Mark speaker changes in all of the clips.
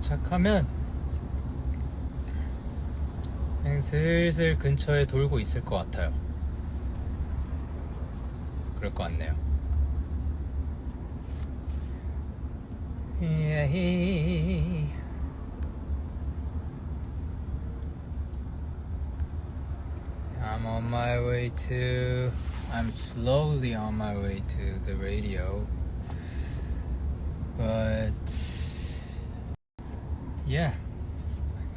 Speaker 1: 도착하면 그냥 슬슬 근처에 돌고 있을 것 같아요. 그럴 것 같네요. I'm slowly on my way to the radio, but yeah,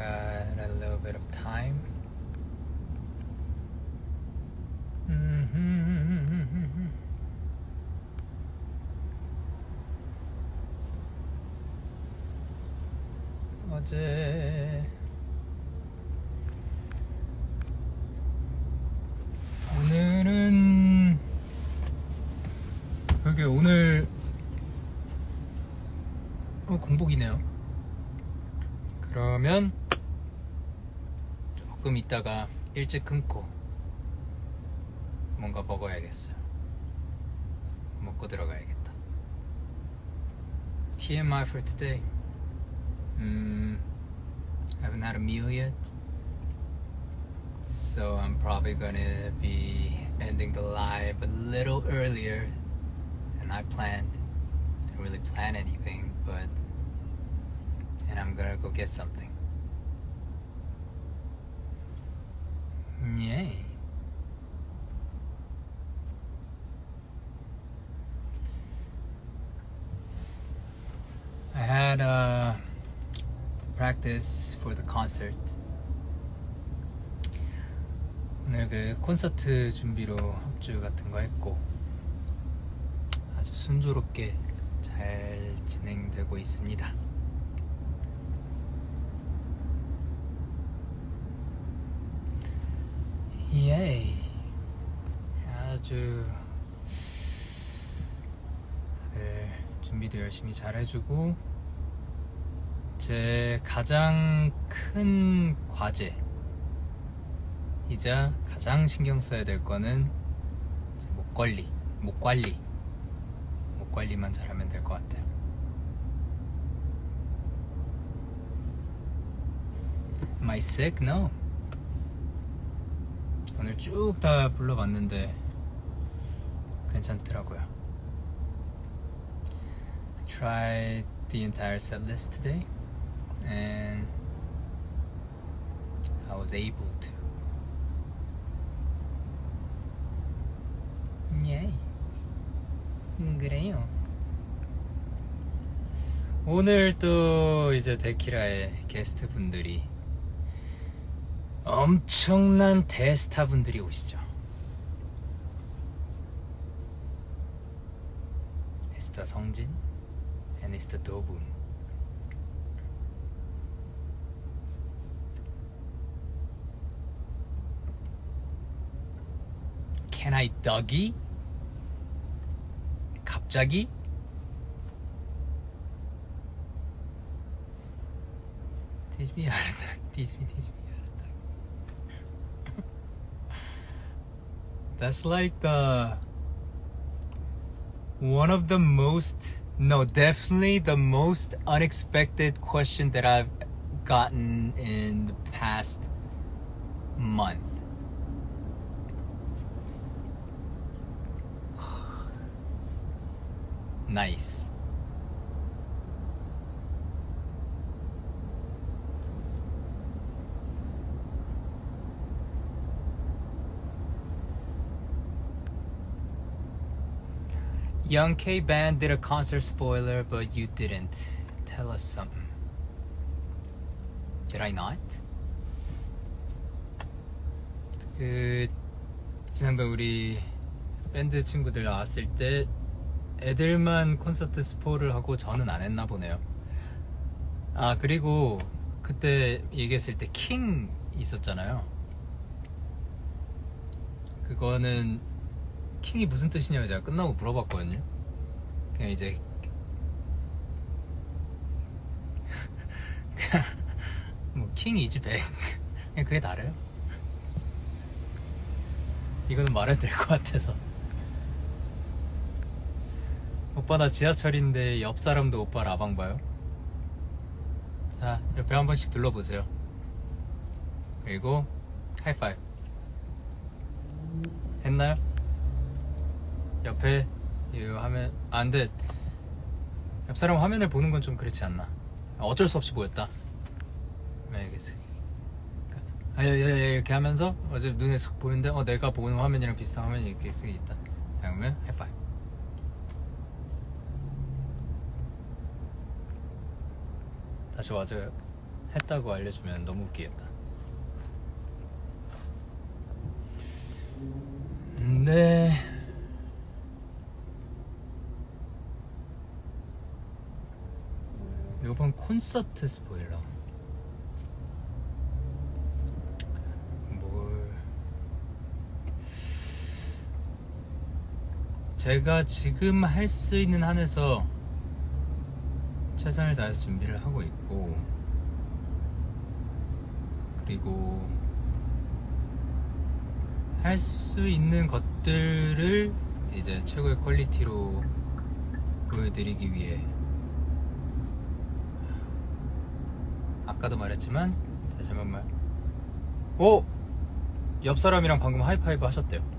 Speaker 1: I got a little bit of time. 오늘은 여기 오늘 공복이네요. 그러면 조금 있다가 일찍 끊고 뭔가 먹어야겠어요. 먹고 들어가야겠다. TMI for today. Haven't had a meal yet, so I'm probably gonna be ending the live a little earlier than I planned. Didn't really plan anything, and I'm gonna go get something. Yay. I had practice for the concert. 오늘 그 콘서트 준비로 합주 같은 거 했고 아주 순조롭게 잘 진행되고 있습니다. 예. 아주 다들 준비도 열심히 잘 해주고 제 가장 큰 과제이자 가장 신경 써야 될 거는 목 관리만 잘하면 될 것 같아요. Am I sick? No. 오늘 쭉 다 불러봤는데 괜찮더라고요. I tried the entire set list today and I was able to. 예. 그래요. 오늘 또 이제 데키라의 게스트 분들이 엄청난 대스타 분들이 오시죠. 미스터 성진 and 미스터 도군. Can I Dougie? 갑자기? Teach me how to talk. Teach me how to talk. That's like definitely the most unexpected question that I've gotten in the past month. Nice. Young K Band did a concert spoiler, but you didn't. Tell us something. Did I not? 지난번 우리 밴드 친구들 나왔을 때 애들만 콘서트 스포를 하고 저는 안 했나 보네요. 아, 그리고 그때 얘기했을 때 킹 있었잖아요. 그거는 킹이 무슨 뜻이냐고 제가 끝나고 물어봤거든요. 그냥 이제 뭐 킹 이즈 백 그냥 그게 다래요. 이거는 말해도 될 것 같아서. 오빠 나 지하철인데 옆 사람도 오빠 라방 봐요? 자, 옆에 한 번씩 둘러보세요. 그리고 하이파이브 했나요? 옆에 이 화면 근데 옆 사람 화면을 보는 건 좀 그렇지 않나? 어쩔 수 없이 보였다. 이렇게 하면서 어제 눈에 슥 보이는데 내가 보는 화면이랑 비슷한 화면이 이렇게 있다. 자, 그러면 하이파이브. 다시 와서 했다고 알려주면 너무 웃기겠다. 네. 요번 콘서트 스포일러 제가 지금 할 수 있는 한에서 최선을 다해서 준비를 하고 있고, 그리고 할 수 있는 것들을 이제 최고의 퀄리티로 보여드리기 위해, 아까도 말했지만 다시 한번 옆 사람이랑 방금 하이파이브 하셨대요.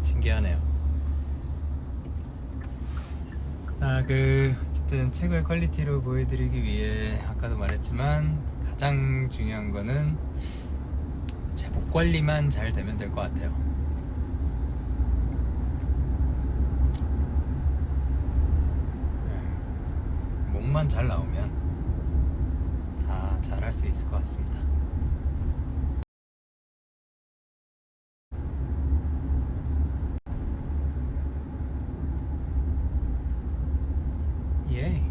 Speaker 1: 신기하네요. 어쨌든 최고의 퀄리티로 보여드리기 위해 아까도 말했지만 가장 중요한 거는 제 목 관리만 잘 되면 될 것 같아요. 목만 잘 나오면 다 잘할 수 있을 것 같습니다. 예.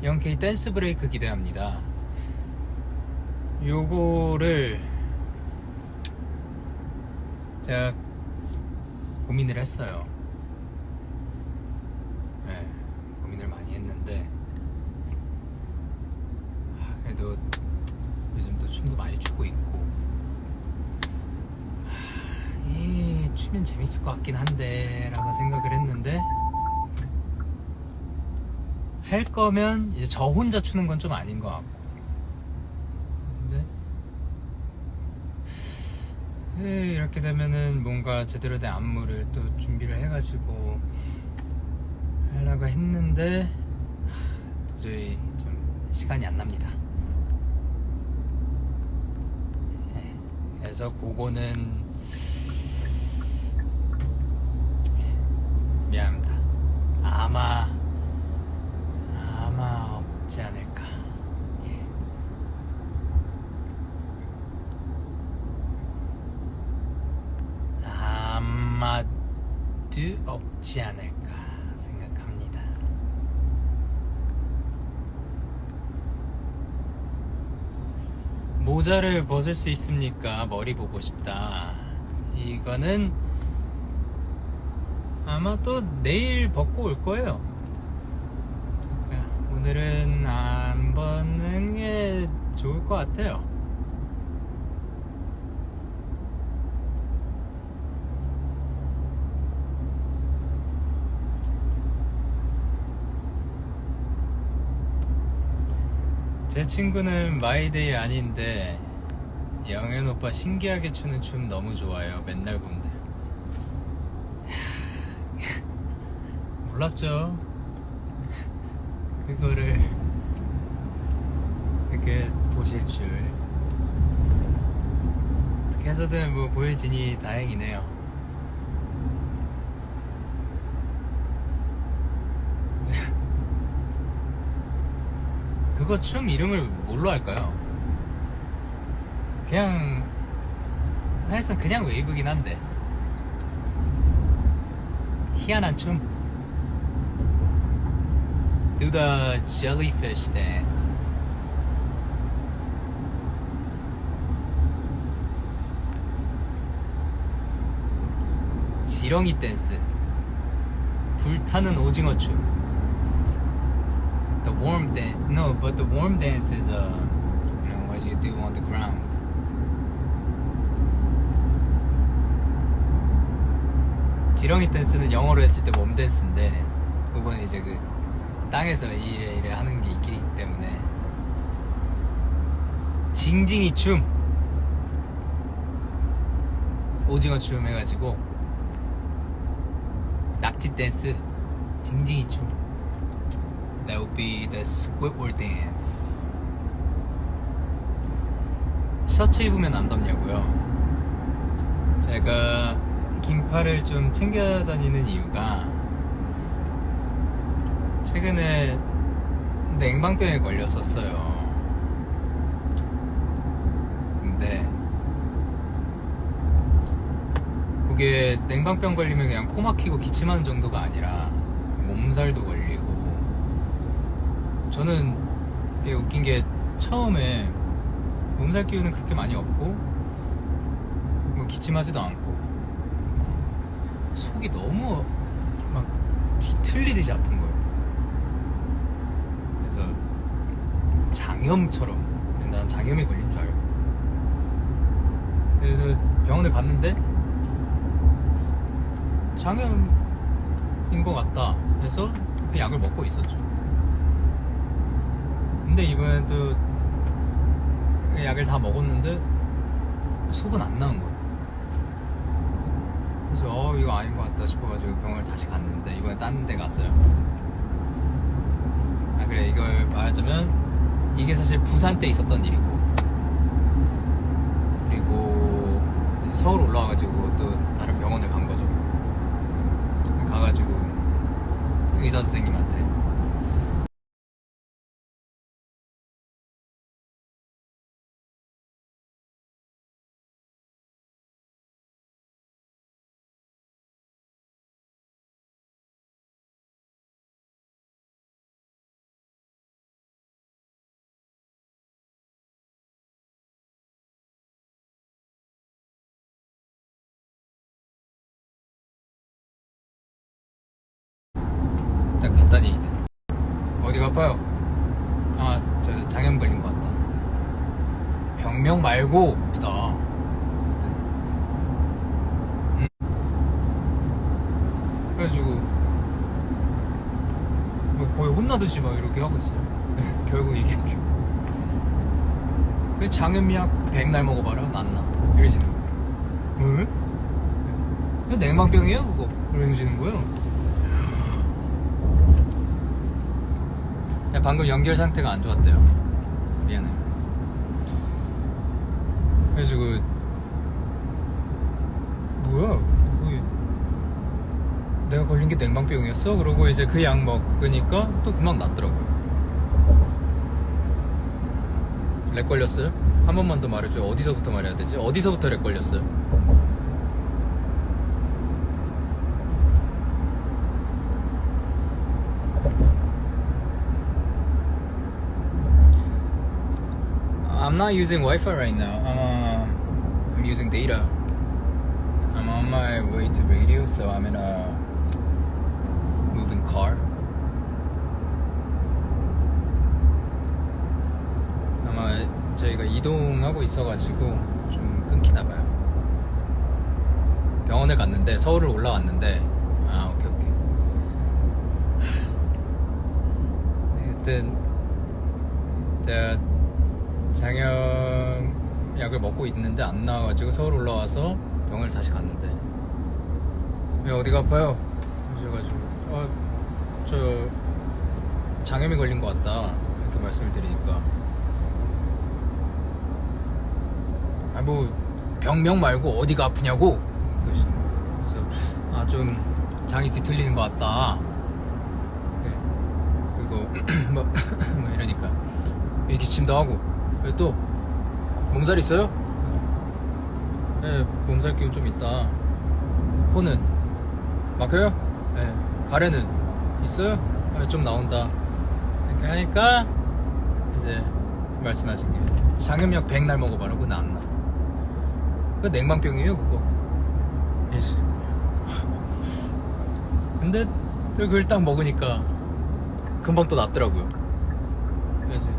Speaker 1: 영케이 댄스 브레이크 기대합니다. 요거를 제가 고민을 했어요. 네, 고민을 많이 했는데 그래도 요즘 또 춤도 많이 추고 있고 추면 재밌을 것 같긴 한데 라고 생각을 했는데, 할 거면 이제 저 혼자 추는 건 좀 아닌 것 같고, 근데 이렇게 되면은 뭔가 제대로 된 안무를 또 준비를 해가지고 하려고 했는데 도저히 좀 시간이 안 납니다. 그래서 그거는 미안합니다. 아마 없지 않을까. 아마도 없지 않을까 생각합니다. 모자를 벗을 수 있습니까? 머리 보고 싶다. 이거는 아마 또 내일 벗고 올 거예요. 그러니까 오늘은 안 벗는 게 좋을 것 같아요. 제 친구는 마이데이 아닌데 영현 오빠 신기하게 추는 춤 너무 좋아요. 맨날 본대. 몰랐죠. 그거를 그렇게 보실 줄. 어떻게 해서든 뭐 보여지니 다행이네요. 그거 춤 이름을 뭘로 할까요? 그냥 사실상 그냥 웨이브긴 한데 희한한 춤. Do the jellyfish dance. 지렁이 댄스. 불타는 오징어 춤. The warm dance. No, but the warm dance is what you do on the ground. 지렁이 댄스는 영어로 했을 때 몸 댄스인데 그거는 이제 그 땅에서 이래 하는 게 있기 때문에 징징이 춤, 오징어 춤 해가지고 낙지 댄스, 징징이 춤. That would be the Squidward dance. 셔츠 입으면 안 덥냐고요? 제가 긴팔을 좀 챙겨 다니는 이유가 최근에 냉방병에 걸렸었어요. 근데 그게 냉방병 걸리면 그냥 코 막히고 기침하는 정도가 아니라 몸살도 걸리고, 저는 이게 웃긴 게 처음에 몸살 기운은 그렇게 많이 없고 뭐 기침하지도 않고 속이 너무 막 뒤틀리듯이 아픈 거예요. 그래서 장염처럼, 난 장염이 걸린 줄 알고 그래서 병원을 갔는데 장염인 것 같다 해서 그 약을 먹고 있었죠. 근데 이번엔 또 약을 다 먹었는데 속은 안 나은 거예요. 그래서 이거 아닌 것 같다 싶어가지고 병원을 다시 갔는데 이번에 딴 데 갔어요. 아 그래, 이걸 말하자면 이게 사실 부산 때 있었던 일이고, 그리고 이제 서울 올라와가지고 또 다른 병원을 간 거죠. 가가지고 의사 선생님한테 딱 갔더니 이제 어디가 아파요? 아, 저 장염 걸린 것 같다. 병명 말고 아프다. 응? 그래가지고 뭐 거의 혼나듯이 막 이렇게 하고 있어요. 결국 이게 그 장염약 백날 먹어봐라 낫나 이러시는 거예요. 응? 그냥 냉방병이에요 그거 이러시는 거예요. 방금 연결 상태가 안 좋았대요. 미안해요. 그래가지고 뭐야? 내가 걸린 게 냉방병이었어? 그러고 이제 그 약 먹으니까 또 금방 낫더라고요. 렉 걸렸어요? 한 번만 더 말해줘요. 어디서부터 말해야 되지? 어디서부터 렉 걸렸어요? I'm not using Wi-Fi right now. I'm using data. I'm on my way to radio, so I'm in a moving car. 아마 저희가 이동하고 있어가지고 좀 끊기나 봐요. 병원을 갔는데 서울을 올라왔는데 오케이. 하여튼 제가 장염 약을 먹고 있는데 안 나와가지고 서울 올라와서 병원을 다시 갔는데 왜 어디가 아파요? 그래가지고 저 장염이 걸린 것 같다 이렇게 말씀을 드리니까 뭐 병명 말고 어디가 아프냐고 그래서 좀 장이 뒤틀리는 것 같다. 그리고 뭐 이러니까 기침도 하고 또 몸살 있어요? 네, 몸살 기운 좀 있다. 코는 막혀요? 네. 가래는 있어요? 좀 나온다. 이렇게 하니까 이제 말씀하신 게 장염약 백날 먹어봐라. 그거 낫나? 그거 냉방병이에요 그거. 근데 그걸 딱 먹으니까 금방 또 낫더라고요. 그래서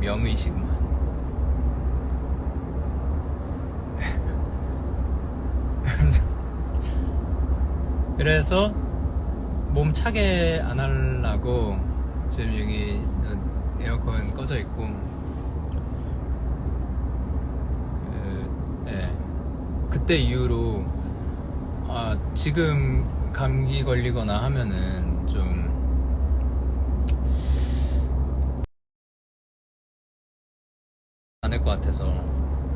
Speaker 1: 명의시구만. 그래서 몸 차게 안 하려고 지금 여기 에어컨 꺼져 있고, 네. 그때 이후로 지금 감기 걸리거나 하면은 좀 많을 것 같아서,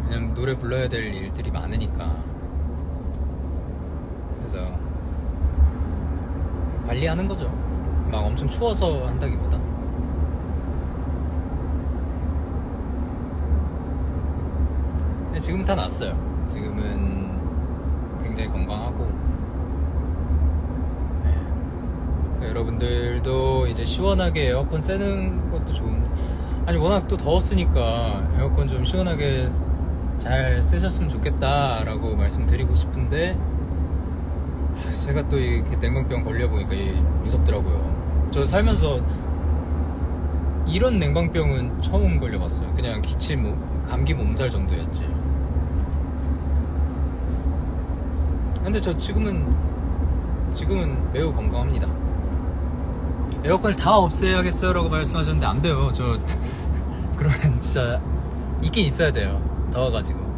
Speaker 1: 왜냐면 노래 불러야 될 일들이 많으니까. 그래서 관리하는 거죠. 막 엄청 추워서 한다기보다. 근데 지금은 다 났어요. 지금은 굉장히 건강하고. 네. 여러분들도 이제 시원하게 에어컨 쐬는 것도 좋은데, 아니 워낙 또 더웠으니까 에어컨 좀 시원하게 잘 쓰셨으면 좋겠다라고 말씀드리고 싶은데, 제가 또 이렇게 냉방병 걸려보니까 무섭더라고요. 저 살면서 이런 냉방병은 처음 걸려봤어요. 그냥 기침, 감기 몸살 정도였지. 근데 저 지금은 매우 건강합니다. 에어컨을 다 없애야겠어요 라고 말씀하셨는데 안 돼요. 저 그러면 진짜 있긴 있어야 돼요. 더워가지고.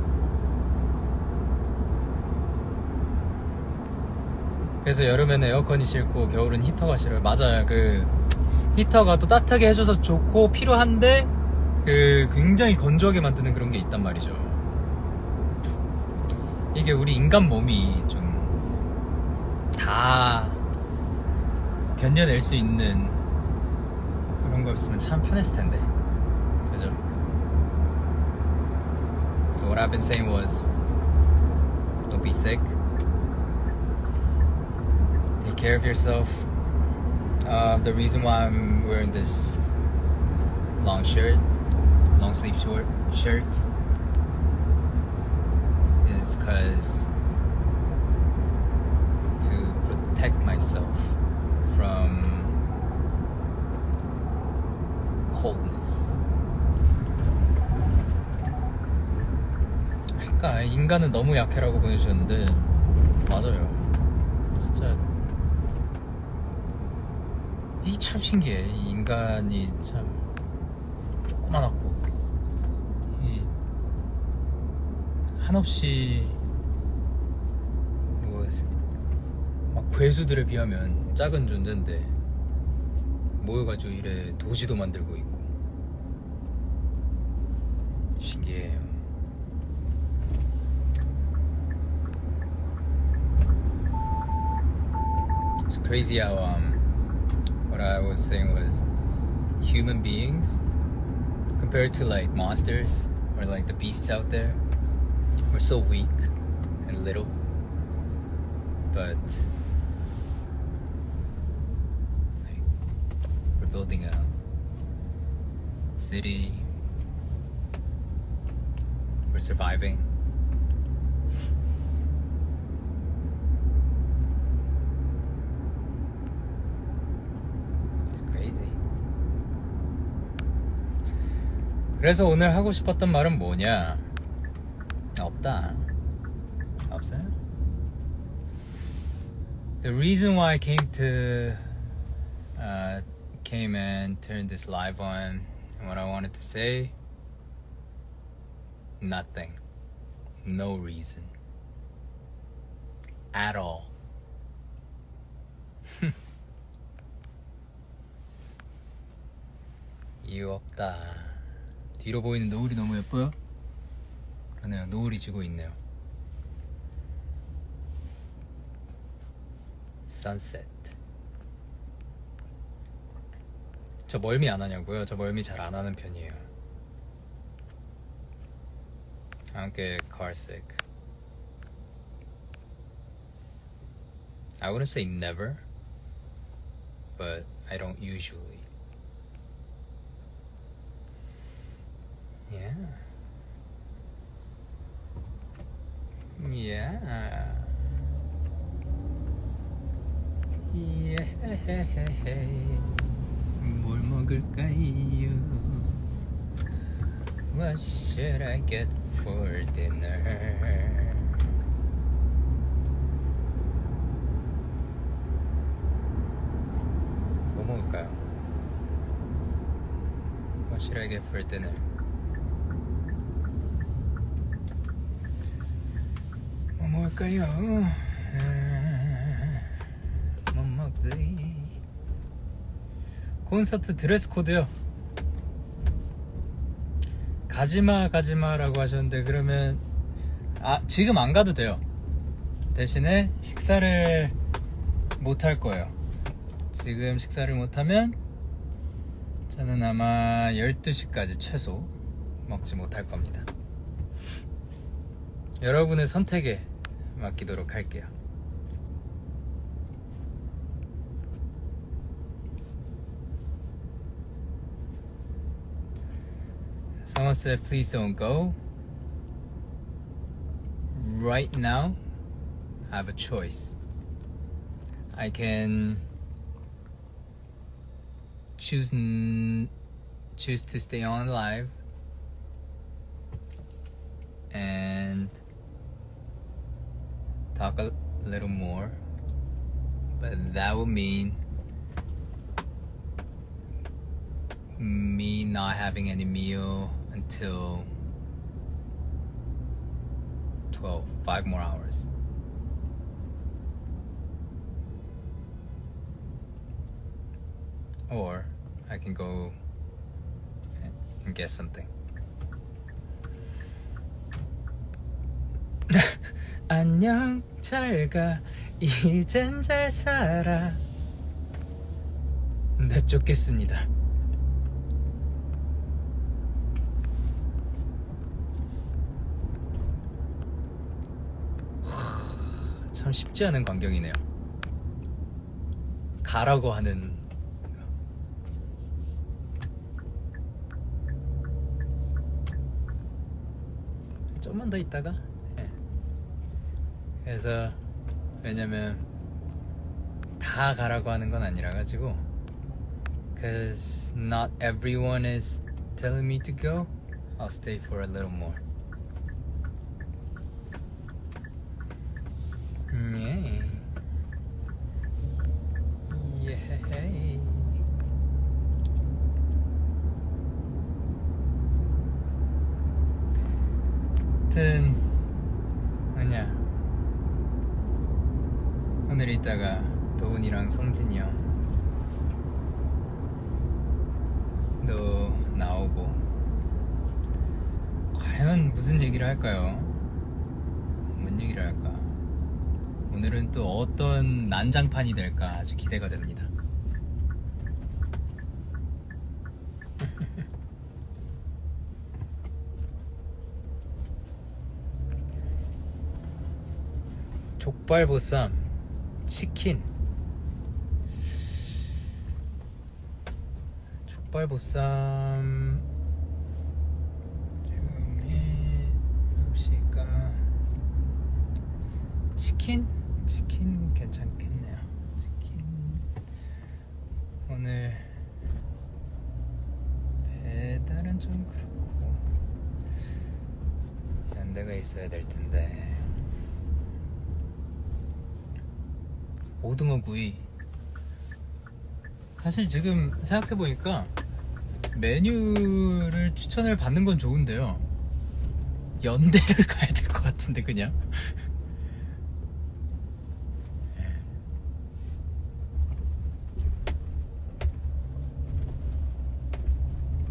Speaker 1: 그래서 여름에는 에어컨이 싫고 겨울은 히터가 싫어요. 맞아요. 그 히터가 또 따뜻하게 해줘서 좋고 필요한데 굉장히 건조하게 만드는 그런 게 있단 말이죠. 이게 우리 인간 몸이 좀 다 견뎌낼 수 있는 그런 거였으면 참 편했을 텐데, 그죠? So what I've been saying was, don't be sick. Take care of yourself. The reason why I'm wearing this long sleeve shirt, is because to protect myself from coldness. 그러니까 인간은 너무 약해라고 보내주셨는데 맞아요. 진짜 이 참 신기해. 이 인간이 참 조그만하고 한없이 막 괴수들에 비하면 작은 존재인데 모여가지고 이래 도시도 만들고 있고 신기해요. It's crazy how what I was saying was human beings compared to like monsters or like the beasts out there, we're so weak and little, but like, we're building a city, we're surviving. 그래서 오늘 하고 싶었던 말은 뭐냐? 없다. 없어요? The reason why I came and turned this live on, and what I wanted to say, nothing. No reason. At all. 이유 없다. 뒤로 보이는 노을이 너무 예뻐요? 그러네요. 노을이 지고 있네요. Sunset. 저 멀미 안 하냐고요? 저 멀미 잘 안 하는 편이에요. I don't get car sick. I wouldn't say never, but I don't usually. Yeah. Yeah. Yeah. 뭘 먹을까요? What should I get for dinner? 뭐 먹을까요? What should I get for dinner? 뭐 먹을까요? 뭐 먹지? 콘서트 드레스 코드요. 가지마라고 하셨는데, 그러면 지금 안 가도 돼요. 대신에 식사를 못 할 거예요. 지금 식사를 못하면 저는 아마 12시까지 최소 먹지 못할 겁니다. 여러분의 선택에 맡기도록 할게요. Someone said please don't go. Right now I have a choice. I can choose to stay on alive and talk a little more, but that would mean me not having any meal until 5 more hours. Or I can go and get something. 안녕 잘가 이젠 잘 살아. 네, 쫓겠습니다. 참 쉽지 않은 광경이네요. 가라고 하는. 좀만 더 있다가. 네. 그래서 왜냐면 다 가라고 하는 건 아니라 가지고, cause not everyone is telling me to go, I'll stay for a little more. 예. 예. 하여튼 뭐냐, 오늘 이따가 도훈이랑 성진이 형도 나오고, 과연 무슨 얘기를 할까요? 뭔 얘기를 할까? 오늘은 또 어떤 난장판이 될까 아주 기대가 됩니다. 족발 보쌈, 치킨. 족발 보쌈 지금 몇 시일까? 치킨 괜찮겠네요. 치킨. 오늘 배달은 좀 그렇고 연대가 있어야 될 텐데. 오등어 구이. 사실 지금 생각해보니까 메뉴를 추천을 받는 건 좋은데요, 연대를 가야 될 것 같은데 그냥.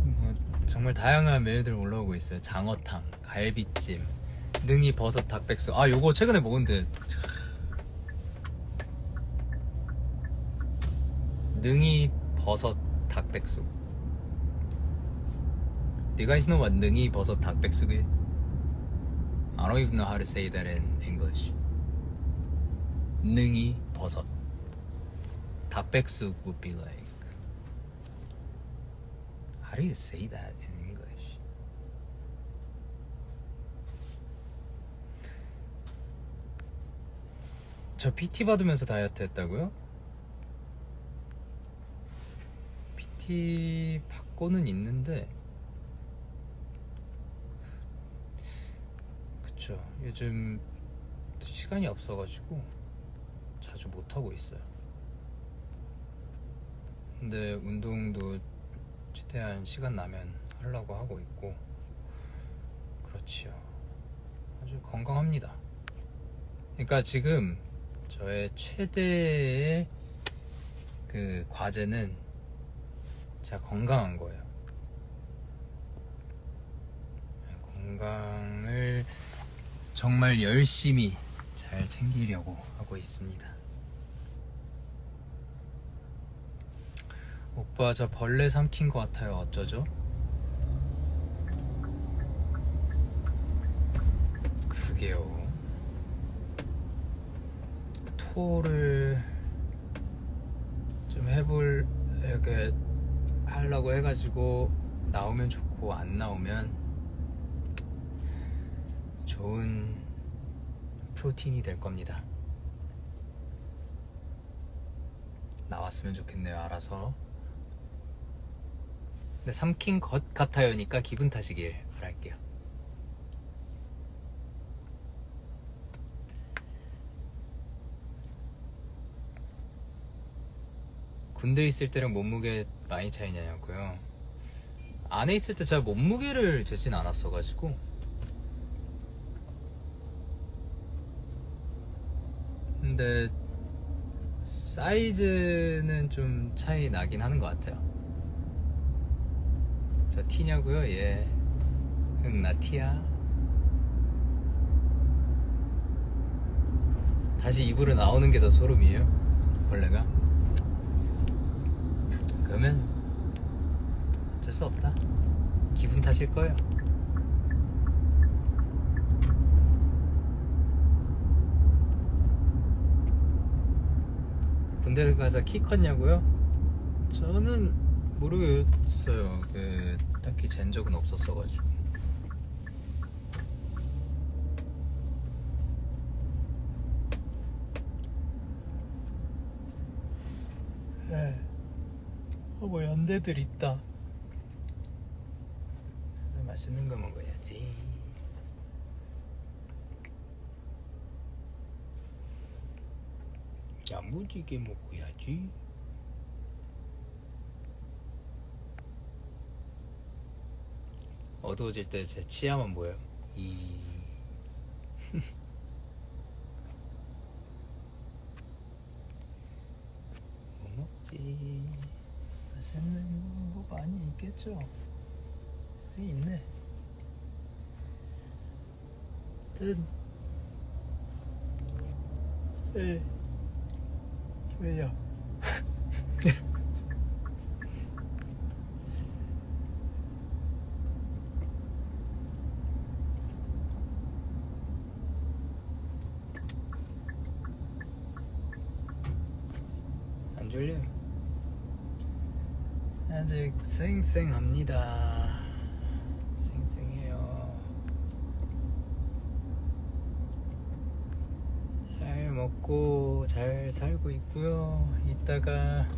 Speaker 1: 뭐 정말 다양한 메뉴들 올라오고 있어요. 장어탕, 갈비찜, 능이 버섯 닭백숙. 요거 최근에 먹었는데, 능이 버섯 닭백숙. Do you guys know what 능이 버섯 닭백숙 is? I don't even know how to say that in English. 능이 버섯 닭백숙 would be like, how do you say that in English? 저 PT 받으면서 다이어트 했다고요? PT 받고는 있는데, 그쵸, 요즘 시간이 없어가지고 자주 못하고 있어요. 근데 운동도 최대한 시간 나면 하려고 하고 있고 그렇지요. 아주 건강합니다. 그러니까 지금 저의 최대의 그 과제는 제가 건강한 거예요. 건강을 정말 열심히 잘 챙기려고 하고 있습니다. 오빠 저 벌레 삼킨 것 같아요. 어쩌죠? 그러게요. 토를 좀 이렇게 하려고 해가지고 나오면 좋고 안 나오면 좋은 프로틴이 될 겁니다. 나왔으면 좋겠네요. 알아서. 근데 삼킨 것 같아요니까 기분 탓이길 바랄게요. 군대 있을 때랑 몸무게 많이 차이냐고요? 안에 있을 때 잘 몸무게를 재진 않았어가지고 근데 사이즈는 좀 차이 나긴 하는 것 같아요. 저 티냐고요? 예. 응, 나 티야. 다시 입으로 나오는 게 더 소름이에요? 벌레가? 그러면 어쩔 수 없다. 기분 탓일 거예요. 군대 가서 키 컸냐고요? 저는 모르겠어요. 딱히 잰 적은 없었어가지고. 뭐 연대들 있다. 맛있는 거 먹어야지. 야무지게 먹어야지. 어두워질 때 제 치아만 보여. 뭐 먹지? 맛있는 거 많이 있겠죠? 여기 있네. 왜요? 안 졸려요? 아직 쌩쌩합니다. 쌩쌩해요. 잘 먹고 잘 살고 있고요. 이따가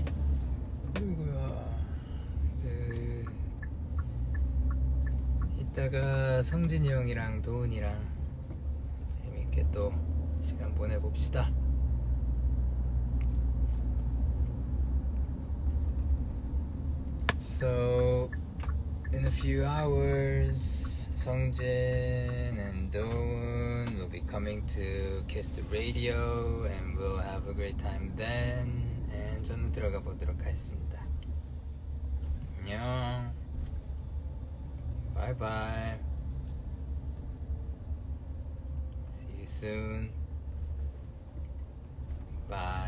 Speaker 1: 이따가 성진이 형이랑 도훈이랑 재밌게 또 시간 보내봅시다. So in a few hours, Songjin and Doon will be coming to Kiss the Radio, and we'll have a great time then. And 저는 들어가 보도록 하겠습니다. 안녕. Bye bye. See you soon. Bye.